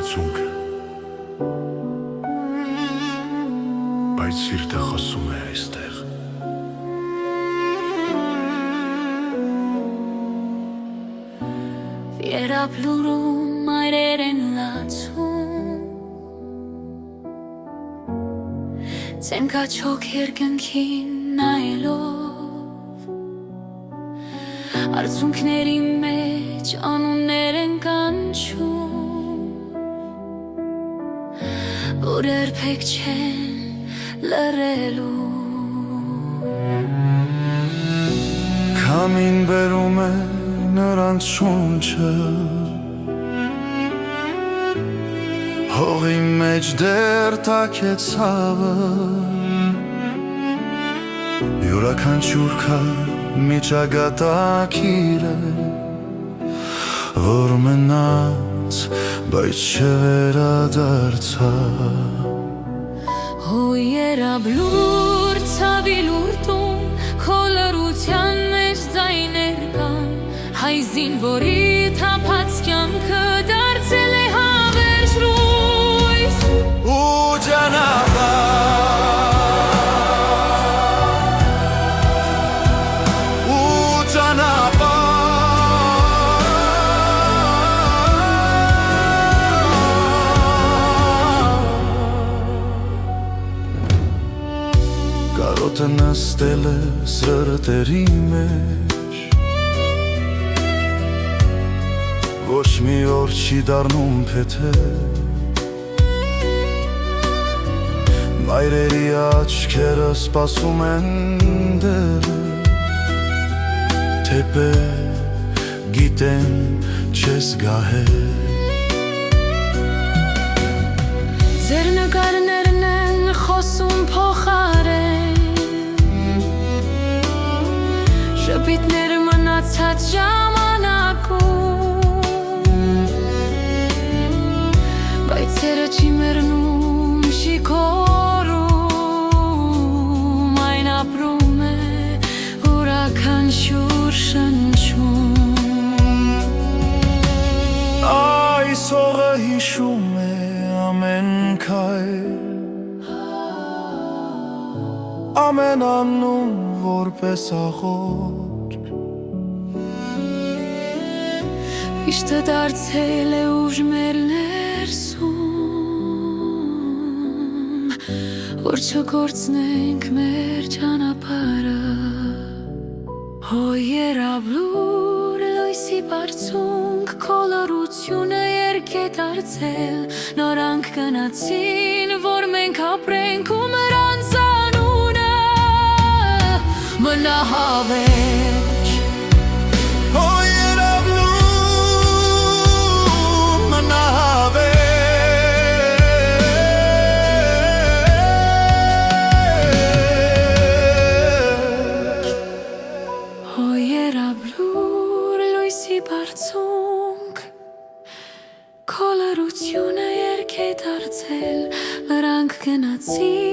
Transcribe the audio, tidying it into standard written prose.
բարձունքը, բայց սիրտը խոսում է այստեղ։ Վերապլուրում մայրեր են լացում, Ցեմքաչոք երկնքին նայելով, Արցունքների մեջ անուններ են կանչում, Որ երբեք չեն լռելու։ Քամին բերում է նրանց շունչը, հողի մեջ դեռ տաք է ցավը, յուրաքանչյուր քար միջագատակիր է, որ մնաց, բայց չվերադարձավ։ Հո երաբլուր ցավի լուրտում, քո լռության մեջ ձայներ կան, հայ զինվորի թափած կյանքը դարձել է հավերժ լույս ու Կարոտը նստել է սրտերի մեջ, ոչ մի օր չի դառնում փեթե, մայրերի աչքերը սպասում են դեռ, թեպե գիտեն չես գահել։ Ձեր նկարներն են խոսում փոխարեն, շփիթները մնացած ժամանակում, բայց սերը չի մեռնում, շիքորում, այն ապրում է յուրաքանչյուր շնչում։ Այս հողը հիշում է ամեն քայլ, ամեն անուն որպես աղոթք, Միշտը դարձել է ուժ մեր ներսում, որ չկորցնենք մեր ճանապարհը։ Հո երաբլուր լույսի բարձունք, քո լռությունը երգ է դարձել, նորանք գնացին, որ մենք ապրենք ու նրանց անունը մնա հավերժ։ Հո երաբլուր մնա հավերժ։ Հո երաբլուր լույսի բարձունք, քո լռությունը երգ է դարձել, նրանք գնացին,